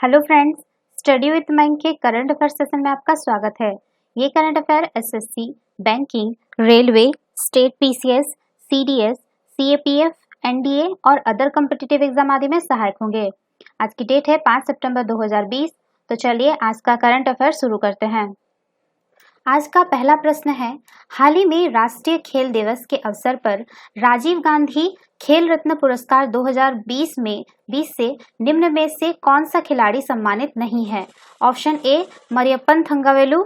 Hello friends, study with mind के current affair session में आपका स्वागत है। ये current affair SSC, banking, railway, state PCS, CDS, CAPF, NDA और अदर कॉम्पिटिटिव एग्जाम आदि में सहायक होंगे। आज की डेट है 5 सितंबर 2020। तो चलिए आज का करंट अफेयर शुरू करते हैं। आज का पहला प्रश्न है, हाल ही में राष्ट्रीय खेल दिवस के अवसर पर राजीव गांधी खेल रत्न पुरस्कार 2020 में 20 से निम्न में से कौन सा खिलाड़ी सम्मानित नहीं है? Option A Mariyappan Thangavelu,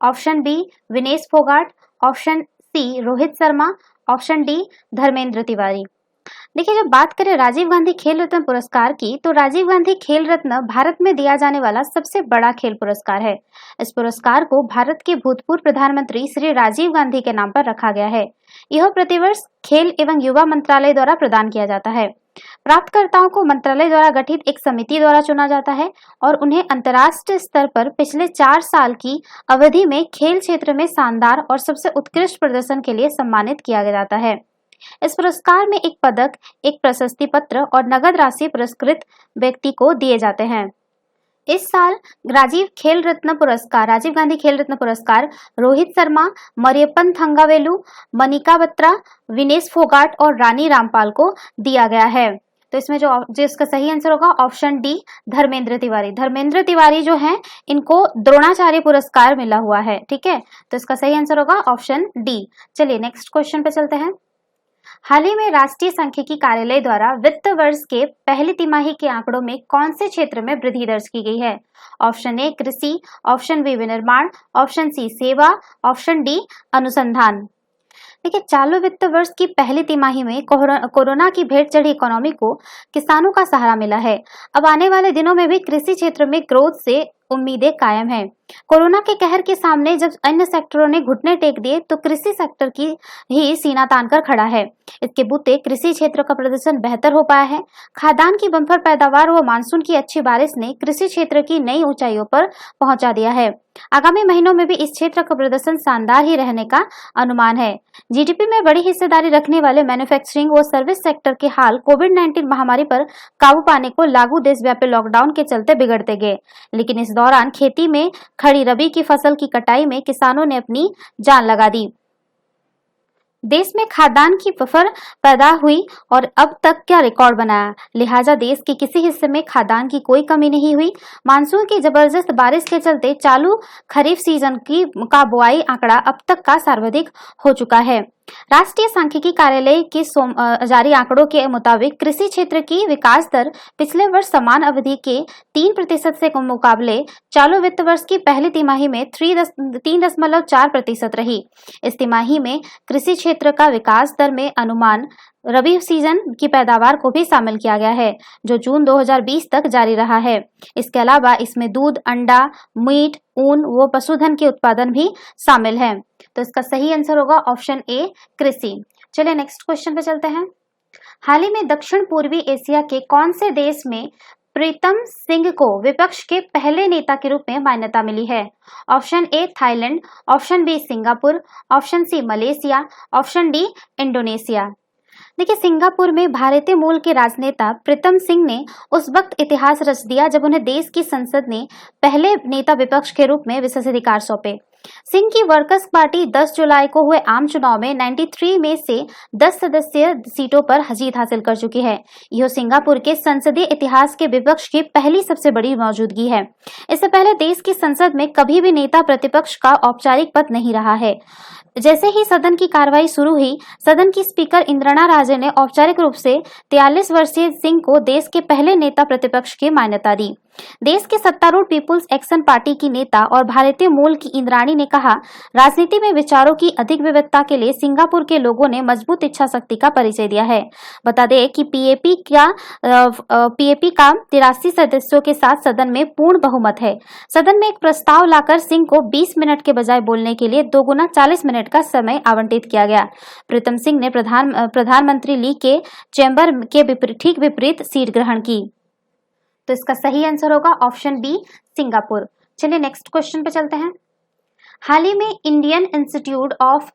option B Vinesh Phogat, option C Rohit Sharma, option D Dharmendra Tiwari. देखिए, जब बात करें राजीव गांधी खेल रत्न पुरस्कार की, तो राजीव गांधी खेल रत्न भारत में दिया जाने वाला सबसे बड़ा खेल पुरस्कार है। इस पुरस्कार को भारत के भूतपूर्व प्रधानमंत्री श्री राजीव गांधी के नाम पर रखा गया है। यह प्रतिवर्ष खेल एवं युवा मंत्रालय द्वारा प्रदान किया जाता है। प्राप्तकर्ताओं को मंत्रालय द्वारा गठित एक समिति द्वारा चुना जाता है और उन्हें अंतर्राष्ट्रीय स्तर पर पिछले 4 साल की अवधि में खेल क्षेत्र में शानदार और सबसे उत्कृष्ट प्रदर्शन के लिए सम्मानित किया जाता है। इस पुरस्कार में एक पदक, एक प्रशस्ति पत्र और नगद राशि पुरस्कृत व्यक्ति को दिए जाते हैं। इस साल राजीव गांधी खेल रत्न पुरस्कार रोहित शर्मा, मरियप्पन थंगावेलु, मनिका बत्रा, विनेश फोगाट और रानी रामपाल को दिया गया है। तो इसमें जो इसका सही आंसर होगा ऑप्शन डी धर्मेंद्र तिवारी। धर्मेंद्र तिवारी जो हैं, इनको द्रोणाचार्य पुरस्कार मिला हुआ है। ठीक है, तो इसका सही आंसर होगा ऑप्शन डी। चलिए नेक्स्ट क्वेश्चन पे चलते हैं। हाल ही में राष्ट्रीय सांख्यिकी कार्यालय द्वारा वित्त वर्ष के पहली तिमाही के आंकड़ों में कौन से क्षेत्र में वृद्धि दर्ज की गई है? ऑप्शन ए कृषि, ऑप्शन बी विनिर्माण, ऑप्शन सी सेवा, ऑप्शन डी अनुसंधान। देखिए, चालू वित्त वर्ष की पहली तिमाही में कोरोना की भेंट चढ़ी इकोनॉमी को किसानों का सहारा मिला है। अब आने वाले दिनों में भी कृषि क्षेत्र में ग्रोथ से उम्मीदें कायम हैं। कोरोना के कहर के सामने जब अन्य सेक्टरों ने घुटने टेक दिए, तो कृषि सेक्टर की ही सीना तानकर खड़ा है। इसके बूते कृषि क्षेत्र का प्रदर्शन बेहतर हो पाया है। खाद्यान्न की बम्पर पैदावार व मानसून की अच्छी बारिश ने कृषि क्षेत्र की नई ऊंचाइयों पर पहुंचा दिया है। आगामी महीनों में भी इस क्षेत्र का प्रदर्शन शानदार ही रहने का अनुमान है। जीडीपी में बड़ी हिस्सेदारी रखने वाले मैन्युफैक्चरिंग व सर्विस सेक्टर के हाल कोविड-19 महामारी पर काबू पाने को लागू देशव्यापी लॉकडाउन के चलते बिगड़ते गए। लेकिन इस दौरान खेती में खड़ी रबी की फसल की कटाई में किसानों ने अपनी जान लगा दी। देश में खाद्यान्न की बफर पैदा हुई और अब तक क्या रिकॉर्ड बनाया। लिहाजा देश के किसी हिस्से में खाद्यान्न की कोई कमी नहीं हुई। मानसून की जबरदस्त बारिश के चलते चालू खरीफ सीजन का बुआई आंकड़ा अब तक का सर्वाधिक हो चुका है। राष्ट्रीय सांख्यिकी कार्यालय के जारी आंकड़ों के मुताबिक कृषि क्षेत्र की विकास दर पिछले वर्ष समान अवधि के 3% से मुकाबले चालू वित्त वर्ष की पहली तिमाही में 3.4% रही। इस तिमाही में कृषि क्षेत्र का विकास दर में अनुमान रबी सीजन की पैदावार को भी शामिल किया गया है, जो जून 2020 तक जारी रहा है। इसके अलावा इसमें दूध, अंडा, मीट, ऊन व पशुधन के उत्पादन भी शामिल है। तो इसका सही आंसर होगा ऑप्शन ए कृषि। चलिए नेक्स्ट क्वेश्चन पे चलते हैं। हाल ही में दक्षिण पूर्वी एशिया के कौन से देश में प्रीतम सिंह को विपक्ष के पहले नेता के रूप में मान्यता मिली है? Option A Thailand, option B Singapore, option C Malaysia, option D Indonesia. देखिए, सिंगापुर में भारतीय मूल के राजनेता प्रीतम सिंह ने उस वक्त इतिहास रच दिया जब उन्हें देश की संसद ने पहले नेता विपक्ष के रूप में विशेषाधिकार सौंपे। सिंह की वर्कर्स पार्टी 10 जुलाई को हुए आम चुनाव में 93 में से 10 सदस्यीय सीटों पर जीत हासिल कर चुकी है। यह सिंगापुर के संसदीय इतिहास के विपक्ष की पहली सबसे बड़ी मौजूदगी है। इससे पहले देश की संसद में कभी भी नेता प्रतिपक्ष का औपचारिक पद नहीं रहा है। जैसे ही सदन की कार्रवाई शुरू हुई, सदन की स्पीकर इंदिरा राजे ने औपचारिक रूप से 43 वर्षीय सिंह को देश के पहले नेता प्रतिपक्ष की मान्यता दी। देश के सत्तारूढ़ पीपुल्स एक्शन पार्टी की नेता और भारतीय मूल की इंद्राणी ने कहा, राजनीति में विचारों की अधिक विविधता के लिए सिंगापुर के लोगों ने मजबूत इच्छा शक्ति का परिचय दिया है। बता दें कि पीएपी का 83 सदस्यों के साथ सदन में पूर्ण बहुमत है। सदन में एक प्रस्ताव लाकर सिंह को 20 मिनट के बजाय बोलने के लिए 2 गुना 40 मिनट का समय आवंटित किया गया। प्रीतम सिंह ने प्रधानमंत्री ली के चैम्बर के ठीक विपरीत सीट ग्रहण की। तो इसका सही आंसर होगा ऑप्शन बी सिंगापुर। चलिए नेक्स्ट क्वेश्चन पे चलते हैं। हाल ही में Indian institute of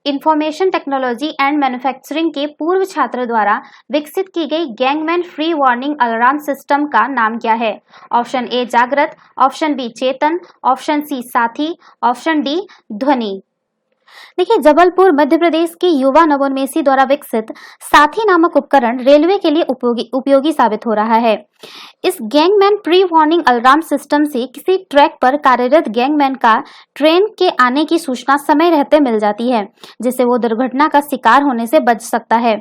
information technology and manufacturing के पूर्व छात्र द्वारा विकसित की गई gangman free warning alarm system का नाम क्या है? ऑप्शन ए जागृत, ऑप्शन बी चेतन, ऑप्शन सी साथी, ऑप्शन डी ध्वनि। देखिए, जबलपुर मध्य प्रदेश के युवा नवोन्मेषी द्वारा विकसित साथी नामक उपकरण रेलवे के लिए उपयोगी साबित हो रहा है। इस gangman pre warning alarm system से किसी ट्रैक पर कार्यरत गैंगमैन का ट्रेन के आने की सूचना समय रहते मिल जाती है, जिससे वो दुर्घटना का शिकार होने से बच सकता है।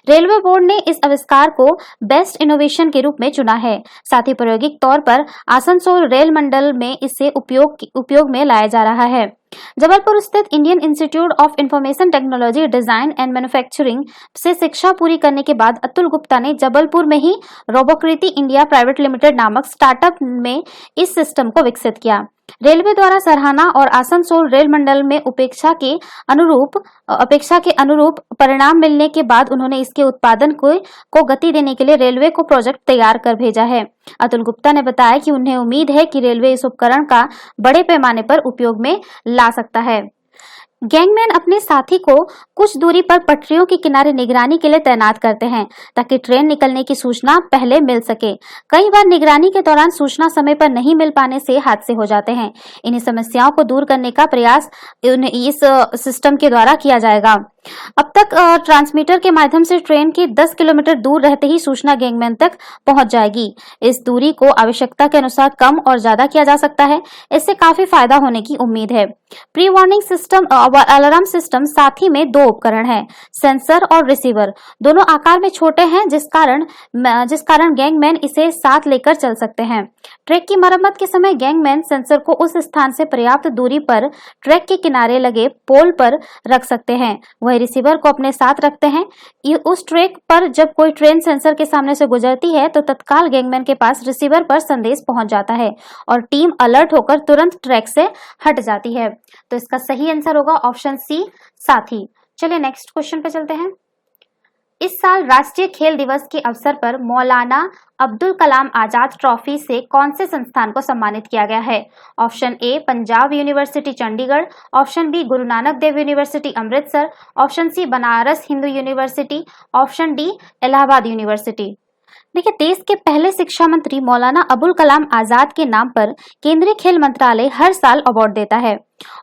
रेलवे बोर्ड ने इस आविष्कार को बेस्ट इनोवेशन के रूप में चुना है। साथ ही प्रायोगिक तौर पर आसनसोल रेल मंडल में इसे उपयोग में लाया जा रहा है। जबलपुर स्थित Indian institute of information technology design and manufacturing से शिक्षा पूरी करने के बाद अतुल गुप्ता ने जबलपुर में ही रोबोकृति इंडिया प्राइवेट लिमिटेड नामक स्टार्टअप में इस सिस्टम को विकसित किया। रेलवे द्वारा सराहना और आसनसोल रेल मंडल में अपेक्षा के अनुरूप परिणाम मिलने के बाद उन्होंने इसके उत्पादन को गति देने के लिए रेलवे को प्रोजेक्ट तैयार कर भेजा है। अतुल गुप्ता ने बताया कि उन्हें उम्मीद है कि रेलवे इस उपकरण का बड़े पैमाने पर उपयोग में ला सकता है। गैंगमैन अपने साथी को कुछ दूरी पर पटरियों के किनारे निगरानी के लिए तैनात करते हैं ताकि ट्रेन निकलने की सूचना पहले मिल सके। कई बार निगरानी के दौरान सूचना समय पर नहीं मिल पाने से हादसे हो जाते हैं। इन्हीं समस्याओं को दूर करने का प्रयास इस सिस्टम के द्वारा किया जाएगा। अब तक ट्रांसमीटर के माध्यम से ट्रेन के 10 किलोमीटर दूर रहते ही सूचना गैंगमैन तक पहुंच जाएगी। इस दूरी को आवश्यकता के अनुसार कम और ज्यादा किया जा सकता है। इससे काफी फायदा होने की उम्मीद है। Pre warning system alarm system साथी में दो उपकरण हैं, सेंसर और रिसीवर। दोनों आकार में छोटे हैं, जिस कारण गैंगमैन इसे साथ लेकर चल सकते हैं। ट्रैक की मरम्मत के समय गैंगमैन सेंसर को उस स्थान से पर्याप्त दूरी पर ट्रैक के किनारे लगे पोल पर रख सकते हैं। वह रिसीवर को अपने साथ रखते हैं। उस ट्रैक पर जब कोई ट्रेन सेंसर के सामने से गुजरती है तो तत्काल गैंगमैन के पास रिसीवर पर संदेश पहुंच जाता है और टीम अलर्ट होकर तुरंत ट्रैक से हट जाती है। तो इसका सही आंसर होगा ऑप्शन सी साथी। चलिए नेक्स्ट क्वेश्चन पे चलते हैं। इस साल राष्ट्रीय खेल दिवस के अवसर पर मौलाना अब्दुल कलाम आजाद ट्रॉफी से कौन से संस्थान को सम्मानित किया गया है? Option A Punjab university Chandigarh, option B Guru Nanak Dev university Amritsar, option C Banaras Hindu university, option D Allahabad university. देखिए, देश के पहले शिक्षा मंत्री मौलाना अबुल कलाम आजाद के नाम पर केंद्रीय खेल मंत्रालय हर साल अवार्ड देता है।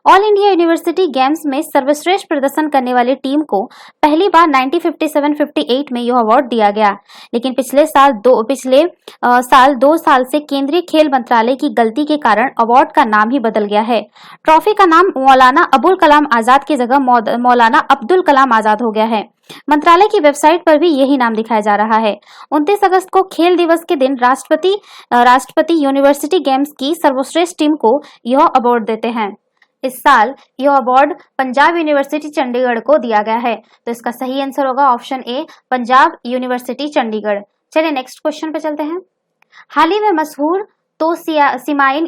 ऑल इंडिया यूनिवर्सिटी गेम्स में सर्वश्रेष्ठ प्रदर्शन करने वाली टीम को पहली बार 1957-58 में यह अवार्ड दिया गया, लेकिन पिछले साल 2 साल से केंद्रीय खेल मंत्रालय की गलती के कारण अवार्ड का नाम ही बदल गया है। ट्रॉफी का नाम मौलाना अबुल कलाम आजाद की जगह मौलाना अब्दुल कलाम आजाद हो गया है। मंत्रालय की वेबसाइट पर भी यही नाम दिखाया जा रहा है। 29 अगस्त को खेल दिवस के दिन राष्ट्रपति यूनिवर्सिटी गेम्स की सर्वश्रेष्ठ टीम को यह अवार्ड देते हैं। इस साल यह अवार्ड पंजाब यूनिवर्सिटी चंडीगढ़ को दिया गया है। तो इसका सही आंसर होगा option A Punjab university Chandigarh. चलिए नेक्स्ट क्वेश्चन पे चलते हैं। हाल ही में मशहूर तोसिमाइन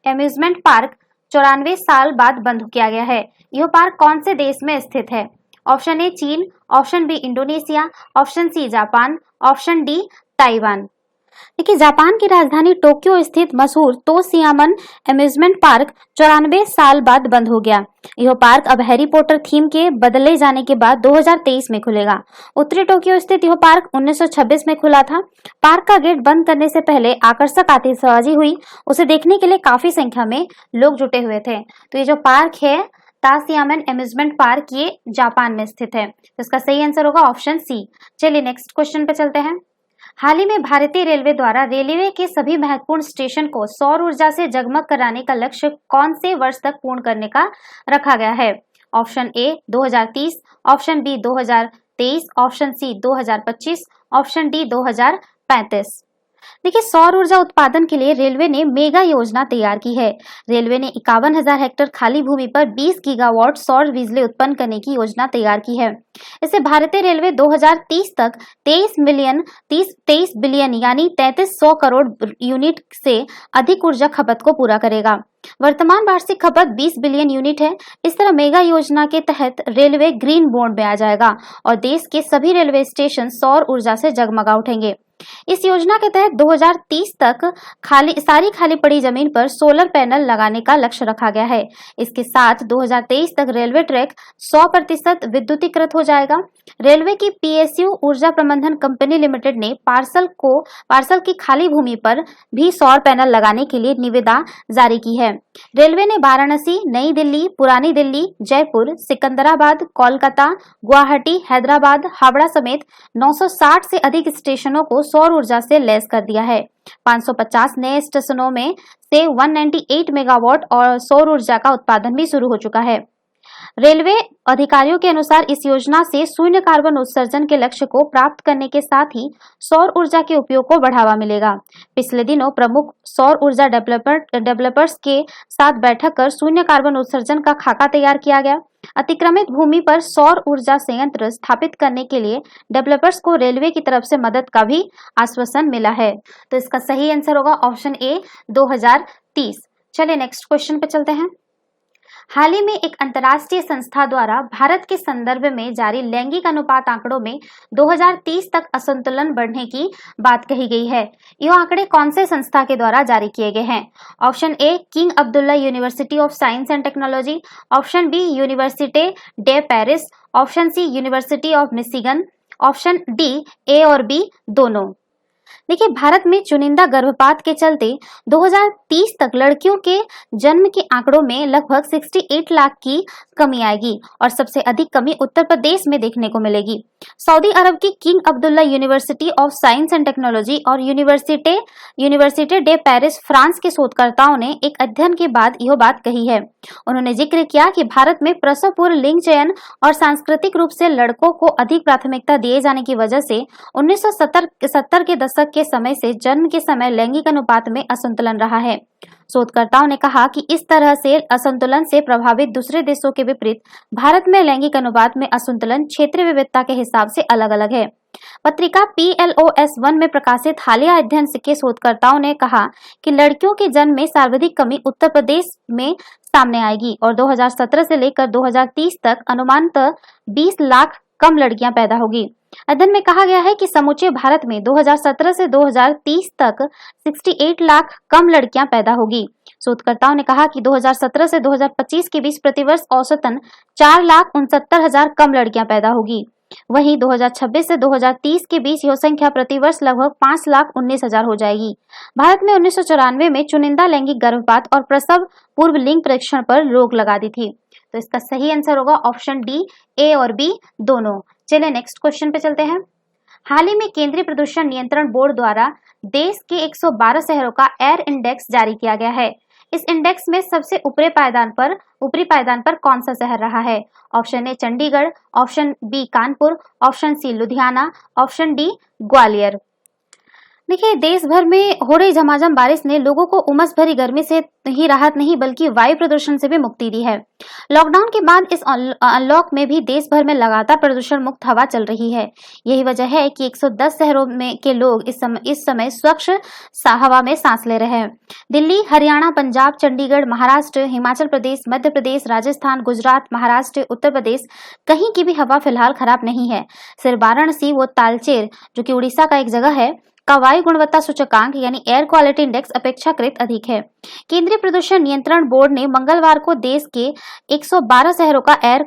एम्यूजमेंट पार्क 94 साल बाद बंद किया गया है। यह पार्क कौन से देश में स्थित है? ऑप्शन ए चीन, option B Indonesia, option C Japan, option D Taiwan. देखिए, जापान की राजधानी टोक्यो स्थित मशहूर तोसियामन एम्यूजमेंट पार्क 94 साल बाद बंद हो गया। यह पार्क अब हैरी पॉटर थीम के बदले जाने के बाद 2023 में खुलेगा। उत्तरी टोक्यो स्थित यह पार्क 1926 में खुला था। पार्क का गेट बंद करने से पहले आकर्षक आतिशबाजी हुई। उसे देखने के लिए काफी संख्या में लोग जुटे हुए थे। तो ये जो पार्क है तासियामन एम्यूजमेंट पार्क, ये जापान में स्थित है। तो इसका सही आंसर होगा ऑप्शन सी। चलिए नेक्स्ट क्वेश्चन पे चलते हैं। हाल ही में भारतीय रेलवे द्वारा रेलवे के सभी महत्वपूर्ण स्टेशन को सौर ऊर्जा से जगमग कराने का लक्ष्य कौन से वर्ष तक पूर्ण करने का रखा गया है? Option A 2030, option B 2023, option C 2025, option D 2035। देखिए, सौर ऊर्जा उत्पादन के लिए रेलवे ने मेगा योजना तैयार की है। रेलवे ने 51,000 हेक्टेयर खाली भूमि पर 20 गीगावाट सौर बिजली उत्पन्न करने की योजना तैयार की है। इससे भारतीय रेलवे 2030 तक 23 बिलियन यानी 3300 करोड़ यूनिट से अधिक ऊर्जा खपत को पूरा करेगा। वर्तमान वार्षिक खपत 20 बिलियन यूनिट है। इस तरह मेगा योजना के तहत रेलवे ग्रीन बोर्ड में आ जाएगा और देश के सभी रेलवे स्टेशन सौर ऊर्जा से जगमगा उठेंगे। इस योजना के तहत 2030 तक सारी खाली पड़ी जमीन पर सोलर पैनल लगाने का लक्ष्य रखा गया है। इसके साथ 2023 तक रेलवे ट्रैक 100% विद्युतीकृत हो जाएगा। रेलवे की पीएसयू ऊर्जा प्रबंधन कंपनी लिमिटेड ने पार्सल की खाली भूमि पर भी सौर पैनल लगाने के लिए निविदा जारी की है। रेलवे ने वाराणसी, नई दिल्ली, पुरानी दिल्ली, जयपुर, सिकंदराबाद, कोलकाता, गुवाहाटी, हैदराबाद, हावड़ा समेत 960 से अधिक स्टेशनों को सौर ऊर्जा से लैस कर दिया है। 550 नए स्टेशनों में से 198 मेगावाट और सौर ऊर्जा का उत्पादन भी शुरू हो चुका है। रेलवे अधिकारियों के अनुसार इस योजना से शून्य कार्बन उत्सर्जन के लक्ष्य को प्राप्त करने के साथ ही सौर ऊर्जा के उपयोग को बढ़ावा मिलेगा। पिछले दिनों प्रमुख सौर ऊर्जा डेवलपर्स के साथ बैठक कर शून्य कार्बन उत्सर्जन का खाका तैयार किया गया। अतिक्रमित भूमि पर सौर ऊर्जा संयंत्र स्थापित करने के लिए डेवलपर्स को रेलवे की तरफ से मदद का भी आश्वासन मिला है। तो इसका सही आंसर होगा ऑप्शन ए 2030। चलिए नेक्स्ट क्वेश्चन पे चलते हैं। हाल ही में एक अंतर्राष्ट्रीय संस्था द्वारा भारत के संदर्भ में जारी लैंगिक अनुपात आंकड़ों में 2030 तक असंतुलन बढ़ने की बात कही गई है। यह आंकड़े कौन से संस्था के द्वारा जारी किए गए हैं? Option A King Abdullah University of Science and Technology, option B University de Paris, option C University of Michigan, option D A और बी दोनों। देखिए, भारत में चुनिंदा गर्भपात के चलते 2030 तक लड़कियों के जन्म के आंकड़ों में लगभग 68 लाख की कमी आएगी और सबसे अधिक कमी उत्तर प्रदेश में देखने को मिलेगी। सऊदी अरब की king Abdullah University of Science and technology और यूनिवर्सिटी डे पेरिस फ्रांस के शोधकर्ताओं ने एक अध्ययन के बाद यह बात कही है। उन्होंने जिक्र किया कि भारत में प्रसव पूर्व लिंग चयन और सांस्कृतिक रूप से लड़कों को अधिक प्राथमिकता दिए जाने की वजह से 1970 के दशक के समय से जन्म के समय लैंगिक अनुपात में असंतुलन रहा है। शोधकर्ताओं ने कहा कि इस तरह से असंतुलन से प्रभावित दूसरे देशों के विपरीत भारत में लैंगिक अनुपात में असंतुलन क्षेत्रीय विविधता के हिसाब से अलग अलग है। पत्रिका PLOS 1 में प्रकाशित हालिया अध्ययन के शोधकर्ताओं ने कहा कि लड़कियों के जन्म में सर्वाधिक कमी उत्तर प्रदेश में सामने आएगी और 2017 से लेकर 2030 तक अनुमानतः 20 लाख कम लड़कियां पैदा होगी। अध्ययन में कहा गया है कि समूचे भारत में 2017 से 2030 तक 68 लाख कम लड़कियां पैदा होगी। शोधकर्ताओं ने कहा कि 2017 से 2025 के बीच प्रतिवर्ष औसतन 4,69,000 कम लड़कियां पैदा होगी। वहीं 2026 से 2030 के बीच यह संख्या प्रतिवर्ष लगभग 5,19,000 हो जाएगी। भारत में 1994 में चुनिंदा लैंगिक गर्भपात और प्रसव पूर्व लिंग परीक्षण पर रोक लगा दी थी। तो इसका सही आंसर होगा ऑप्शन डी ए और बी दोनों। चलिए नेक्स्ट क्वेश्चन पे चलते हैं। हाल ही में केंद्रीय प्रदूषण नियंत्रण बोर्ड द्वारा देश के 112 शहरों का एयर इंडेक्स जारी किया गया है। इस इंडेक्स में सबसे ऊपरी पायदान पर कौन सा शहर रहा है? Option A Chandigarh, option B Kanpur, option C Ludhiana, option D Gwalior. देखिए, देश भर में हो रही झमाझम बारिश ने लोगों को उमस भरी गर्मी से ही राहत नहीं बल्कि वायु प्रदूषण से भी मुक्ति दी है। लॉकडाउन के बाद इस अनलॉक में भी देश भर में लगातार प्रदूषण मुक्त हवा चल रही है। यही वजह है कि 110 शहरों में के लोग इस समय स्वच्छ हवा में सांस ले रहे हैं। दिल्ली, हरियाणा, पंजाब, चंडीगढ़, महाराष्ट्र, हिमाचल प्रदेश, मध्य प्रदेश, राजस्थान, गुजरात, महाराष्ट्र, उत्तर प्रदेश कहीं की भी हवा फिलहाल खराब नहीं है। सिर्फ वाराणसी व तालचेर जो कि उड़ीसा का एक जगह है का वायु गुणवत्ता सूचकांक यानी एयर क्वालिटी इंडेक्स अपेक्षाकृत अधिक है। केंद्रीय प्रदूषण नियंत्रण बोर्ड ने मंगलवार को देश के 112 शहरों का एयर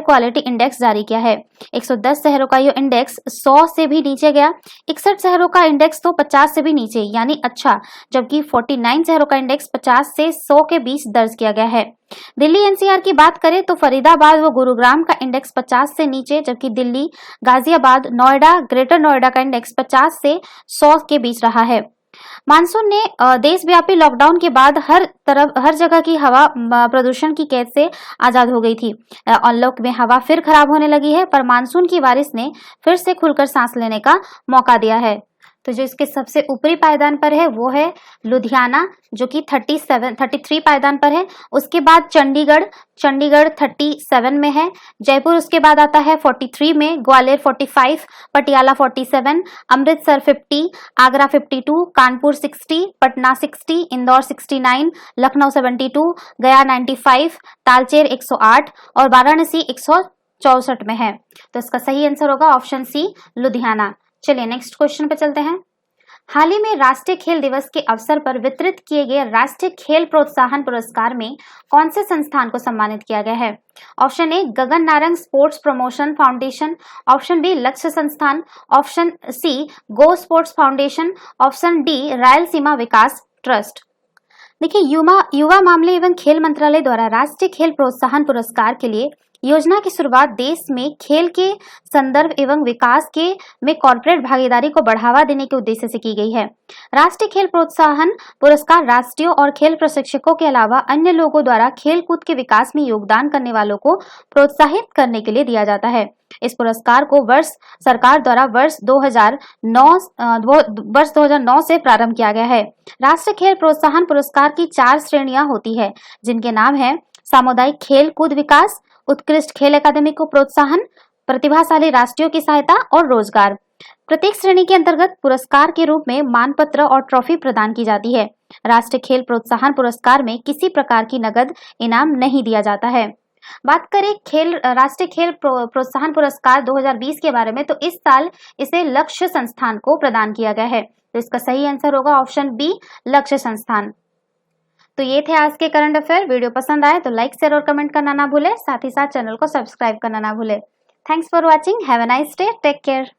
क्वालिटी इंडेक्स जारी किया है। 110 शहरों का यह इंडेक्स 100 से भी नीचे गया। 61 शहरों का इंडेक्स तो 50 से भी नीचे यानी अच्छा, जबकि 49 शहरों का इंडेक्स 50 से 100 के बीच दर्ज किया गया है। दिल्ली एनसीआर की बात करें तो फरीदाबाद व गुरुग्राम का इंडेक्स 50 से नीचे, जबकि दिल्ली, गाजियाबाद, नोएडा, ग्रेटर नोएडा का इंडेक्स 50 से 100 के बीच रहा है। मानसून ने देशव्यापी लॉकडाउन के बाद हर जगह की हवा प्रदूषण की कैद से आजाद हो गई थी। अनलॉक में हवा फिर खराब होने लगी है, पर मानसून की बारिश ने फिर से खुलकर सांस लेने का मौका दिया है। तो जो इसके सबसे ऊपरी पायदान पर है वो है लुधियाना जो कि 33 पायदान पर है। उसके बाद चंडीगढ़ 37 में है। जयपुर उसके बाद आता है 43 में, ग्वालियर 45, पटियाला 47, अमृतसर 50, आगरा 52, कानपुर 60, पटना 60, इंदौर 69, लखनऊ 72, गया 95, तालचेर 108 और वाराणसी 164 में है। तो इसका सही आंसर होगा ऑप्शन सी लुधियाना। चलिए नेक्स्ट क्वेश्चन पे चलते हैं। हाल ही में राष्ट्रीय खेल दिवस के अवसर पर वितरित किए गए राष्ट्रीय खेल प्रोत्साहन पुरस्कार में कौन से संस्थान को सम्मानित किया गया है? Option A Gagan Narang sports promotion foundation, option B Lakshya Sansthan, option C go sports foundation, option D Rayalaseema Vikas trust. देखिए, युवा मामले एवं खेल मंत्रालय द्वारा राष्ट्रीय खेल प्रोत्साहन पुरस्कार के लिए योजना की शुरुआत देश में खेल के संदर्भ एवं विकास के में कॉर्पोरेट भागीदारी को बढ़ावा देने के उद्देश्य से की गई है। राष्ट्रीय खेल प्रोत्साहन पुरस्कार राष्ट्रीय और खेल प्रशिक्षकों के अलावा अन्य लोगों द्वारा खेल कूद के विकास में योगदान करने वालों को प्रोत्साहित करने के लिए दिया जाता है। इस पुरस्कार को सरकार द्वारा वर्ष 2009 से प्रारंभ किया गया है। राष्ट्रीय खेल प्रोत्साहन पुरस्कार की 4 श्रेणियां होती है, जिनके नाम है सामुदायिक खेल कूद विकास, उत्कृष्ट खेल अकादमी को प्रोत्साहन, प्रतिभाशाली राष्ट्रीय की सहायता और रोजगार। प्रत्येक श्रेणी के अंतर्गत पुरस्कार के रूप में मानपत्र और ट्रॉफी प्रदान की जाती है। राष्ट्रीय खेल प्रोत्साहन पुरस्कार में किसी प्रकार की नगद इनाम नहीं दिया जाता है। बात करें राष्ट्रीय खेल प्रोत्साहन पुरस्कार 2020 के बारे में, तो इस साल इसे लक्ष्य संस्थान को प्रदान किया गया है। तो इसका सही आंसर होगा ऑप्शन बी, लक्ष्य संस्थान। तो ये थे आज के करंट अफेयर। वीडियो पसंद आए तो लाइक शेयर और कमेंट करना ना भूले, साथ ही साथ चैनल को सब्सक्राइब करना ना भूले। Thanks for watching. Have a nice day. Take care.